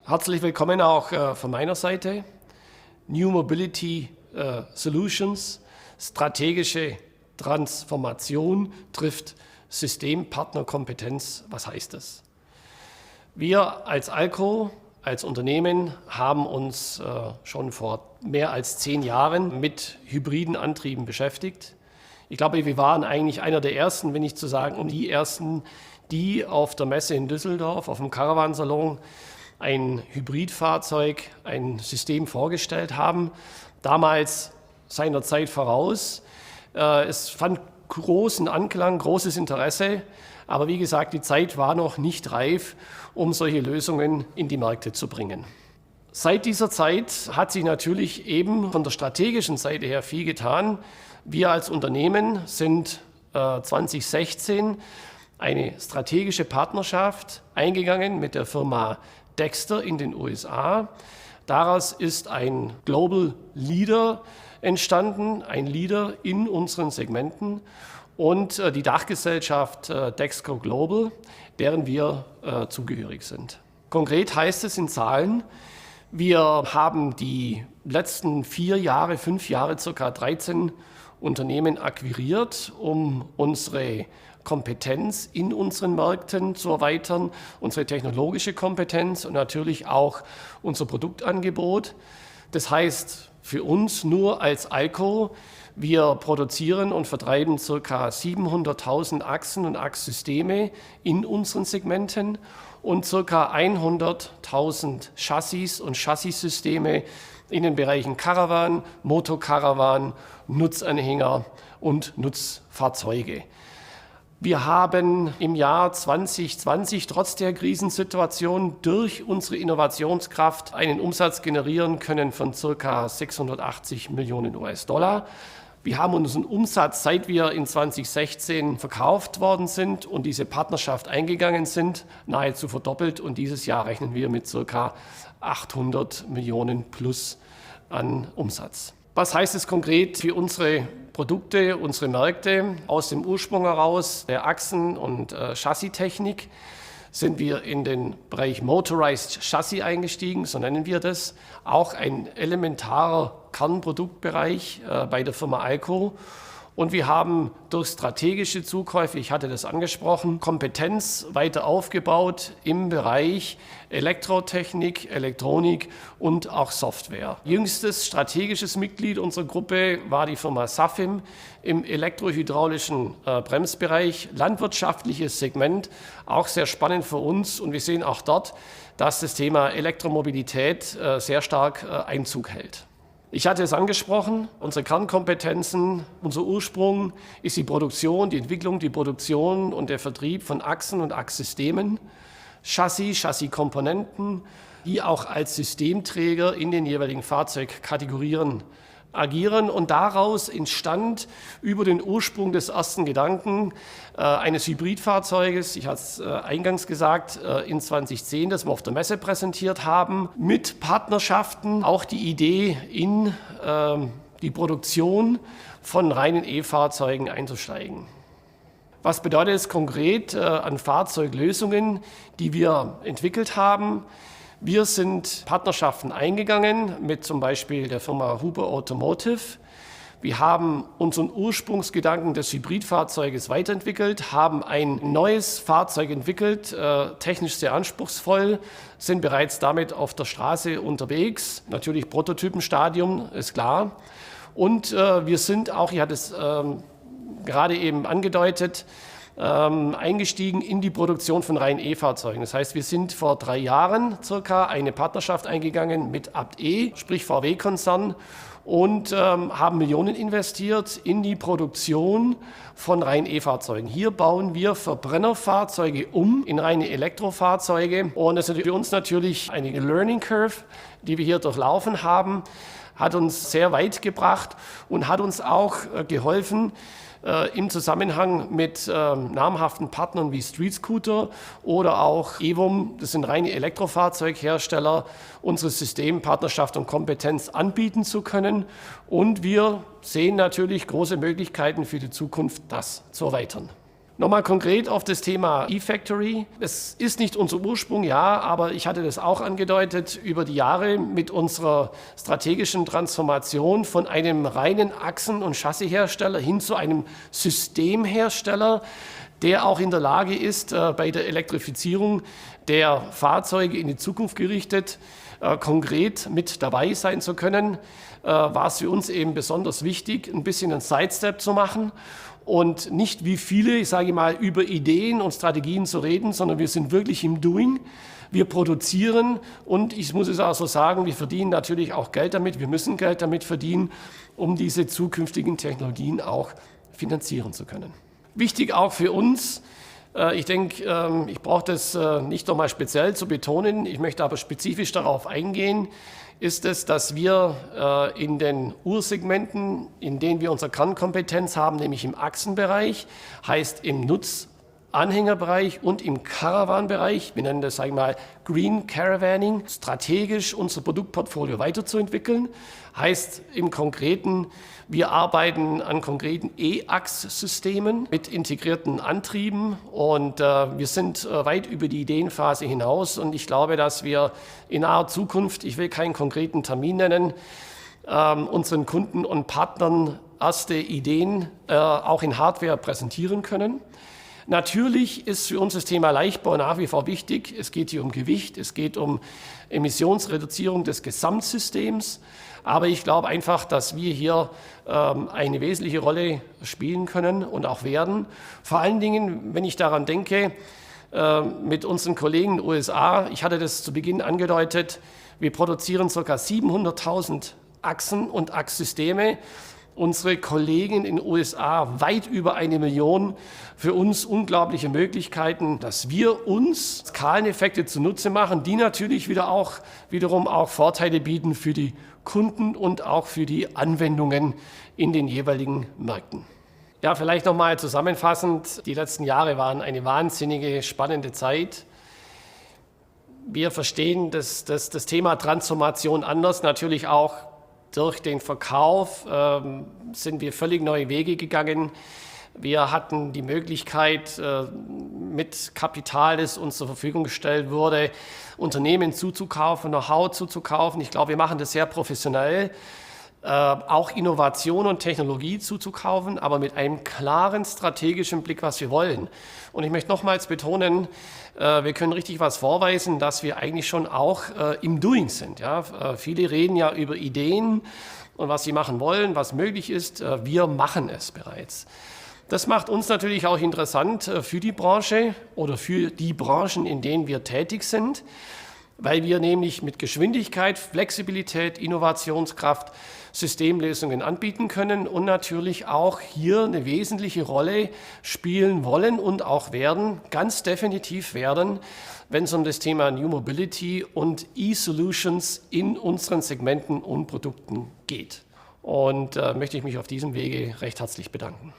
Herzlich willkommen auch von meiner Seite. New Mobility Solutions, strategische Transformation trifft Systempartnerkompetenz. Was heißt das? Wir als ALCO, als Unternehmen, haben uns schon vor mehr als 10 Jahren mit hybriden Antrieben beschäftigt. Ich glaube, wir waren eigentlich einer der ersten, wenn nicht zu sagen, die ersten, die auf der Messe in Düsseldorf, auf dem Caravan-Salon, ein Hybridfahrzeug, ein System vorgestellt haben. Damals seiner Zeit voraus. Es fand großen Anklang, großes Interesse. Aber wie gesagt, die Zeit war noch nicht reif, um solche Lösungen in die Märkte zu bringen. Seit dieser Zeit hat sich natürlich eben von der strategischen Seite her viel getan. Wir als Unternehmen sind 2016 eine strategische Partnerschaft eingegangen mit der Firma Dexter in den USA. Daraus ist ein Global Leader entstanden, ein Leader in unseren Segmenten und die Dachgesellschaft Dexco Global, deren wir zugehörig sind. Konkret heißt es in Zahlen, wir haben die letzten 5 Jahre ca. 13 Unternehmen akquiriert, um unsere Kompetenz in unseren Märkten zu erweitern, unsere technologische Kompetenz und natürlich auch unser Produktangebot. Das heißt für uns nur als ALCO, wir produzieren und vertreiben ca. 700.000 Achsen und Achssysteme in unseren Segmenten und ca. 100.000 Chassis und Chassissysteme in den Bereichen Caravan, Motorcaravan, Nutzanhänger und Nutzfahrzeuge. Wir haben im Jahr 2020 trotz der Krisensituation durch unsere Innovationskraft einen Umsatz generieren können von ca. 680 Millionen US-Dollar. Wir haben unseren Umsatz, seit wir in 2016 verkauft worden sind und diese Partnerschaft eingegangen sind, nahezu verdoppelt. Und dieses Jahr rechnen wir mit ca. 800 Millionen plus an Umsatz. Was heißt es konkret für unsere Produkte, unsere Märkte? Aus dem Ursprung heraus der Achsen- und Chassistechnik sind wir in den Bereich Motorized Chassis eingestiegen, so nennen wir das. Auch ein elementarer Kernproduktbereich bei der Firma ALCO. Und wir haben durch strategische Zukäufe, ich hatte das angesprochen, Kompetenz weiter aufgebaut im Bereich Elektrotechnik, Elektronik und auch Software. Jüngstes strategisches Mitglied unserer Gruppe war die Firma Safim im elektrohydraulischen Bremsbereich, landwirtschaftliches Segment, auch sehr spannend für uns. Und wir sehen auch dort, dass das Thema Elektromobilität sehr stark Einzug hält. Ich hatte es angesprochen, unsere Kernkompetenzen, unser Ursprung ist die Produktion, die Entwicklung, die Produktion und der Vertrieb von Achsen und Achssystemen, Chassiskomponenten, die auch als Systemträger in den jeweiligen Fahrzeugkategorien agieren. Und daraus entstand über den Ursprung des ersten Gedanken eines Hybridfahrzeuges, ich hatte es eingangs gesagt, in 2010, das wir auf der Messe präsentiert haben, mit Partnerschaften auch die Idee in die Produktion von reinen E-Fahrzeugen einzusteigen. Was bedeutet es konkret an Fahrzeuglösungen, die wir entwickelt haben? Wir sind Partnerschaften eingegangen mit zum Beispiel der Firma Huber Automotive. Wir haben unseren Ursprungsgedanken des Hybridfahrzeuges weiterentwickelt, haben ein neues Fahrzeug entwickelt, technisch sehr anspruchsvoll, sind bereits damit auf der Straße unterwegs. Natürlich Prototypenstadium, ist klar. Und wir sind auch, ich hatte es gerade eben angedeutet, eingestiegen in die Produktion von reinen E-Fahrzeugen. Das heißt, wir sind vor 3 Jahren circa eine Partnerschaft eingegangen mit ABT, sprich VW-Konzern, und haben Millionen investiert in die Produktion von reinen E-Fahrzeugen. Hier bauen wir Verbrennerfahrzeuge um in reine Elektrofahrzeuge. Und das ist für uns natürlich eine Learning Curve, die wir hier durchlaufen haben, hat uns sehr weit gebracht und hat uns auch geholfen, im Zusammenhang mit namhaften Partnern wie Street Scooter oder auch Evum, das sind reine Elektrofahrzeughersteller, unsere Systempartnerschaft und Kompetenz anbieten zu können. Und wir sehen natürlich große Möglichkeiten für die Zukunft, das zu erweitern. Nochmal konkret auf das Thema eFactory. Es ist nicht unser Ursprung, ja, aber ich hatte das auch angedeutet über die Jahre mit unserer strategischen Transformation von einem reinen Achsen- und Chassishersteller hin zu einem Systemhersteller, der auch in der Lage ist, bei der Elektrifizierung der Fahrzeuge in die Zukunft gerichtet, konkret mit dabei sein zu können, war es für uns eben besonders wichtig, ein bisschen einen Sidestep zu machen und nicht wie viele, ich sage mal, über Ideen und Strategien zu reden, sondern wir sind wirklich im Doing. Wir produzieren und ich muss es auch so sagen, wir verdienen natürlich auch Geld damit, wir müssen Geld damit verdienen, um diese zukünftigen Technologien auch finanzieren zu können. Wichtig auch für uns, ich denke, ich brauche das nicht nochmal speziell zu betonen, ich möchte aber spezifisch darauf eingehen, ist es, dass wir in den Ursegmenten, in denen wir unsere Kernkompetenz haben, nämlich im Achsenbereich, heißt im Nutzanhängerbereich und im Caravan-Bereich, wir nennen das, sagen wir mal, Green Caravaning, strategisch unser Produktportfolio weiterzuentwickeln. Heißt im Konkreten, wir arbeiten an konkreten E-Achs-Systemen mit integrierten Antrieben und wir sind weit über die Ideenphase hinaus und ich glaube, dass wir in naher Zukunft, ich will keinen konkreten Termin nennen, unseren Kunden und Partnern erste Ideen auch in Hardware präsentieren können. Natürlich ist für uns das Thema Leichtbau nach wie vor wichtig. Es geht hier um Gewicht, es geht um Emissionsreduzierung des Gesamtsystems. Aber ich glaube einfach, dass wir hier eine wesentliche Rolle spielen können und auch werden. Vor allen Dingen, wenn ich daran denke, mit unseren Kollegen in den USA, ich hatte das zu Beginn angedeutet, wir produzieren ca. 700.000 Achsen und Achssysteme. Unsere Kollegen in den USA weit über 1 Million, für uns unglaubliche Möglichkeiten, dass wir uns Skaleneffekte zunutze machen, die natürlich wiederum auch Vorteile bieten für die Kunden und auch für die Anwendungen in den jeweiligen Märkten. Ja, vielleicht nochmal zusammenfassend, die letzten Jahre waren eine wahnsinnige, spannende Zeit. Wir verstehen das Thema Transformation anders, natürlich auch durch den Verkauf sind wir völlig neue Wege gegangen. Wir hatten die Möglichkeit, mit Kapital, das uns zur Verfügung gestellt wurde, Unternehmen zuzukaufen, Know-how zuzukaufen. Ich glaube, wir machen das sehr professionell. Auch Innovation und Technologie zuzukaufen, aber mit einem klaren strategischen Blick, was wir wollen. Und ich möchte nochmals betonen, wir können richtig was vorweisen, dass wir eigentlich schon auch im Doing sind. Ja? Viele reden ja über Ideen und was sie machen wollen, was möglich ist. Wir machen es bereits. Das macht uns natürlich auch interessant für die Branche oder für die Branchen, in denen wir tätig sind, weil wir nämlich mit Geschwindigkeit, Flexibilität, Innovationskraft Systemlösungen anbieten können und natürlich auch hier eine wesentliche Rolle spielen wollen und auch werden, ganz definitiv werden, wenn es um das Thema New Mobility und E-Solutions in unseren Segmenten und Produkten geht. Und möchte ich mich auf diesem Wege recht herzlich bedanken.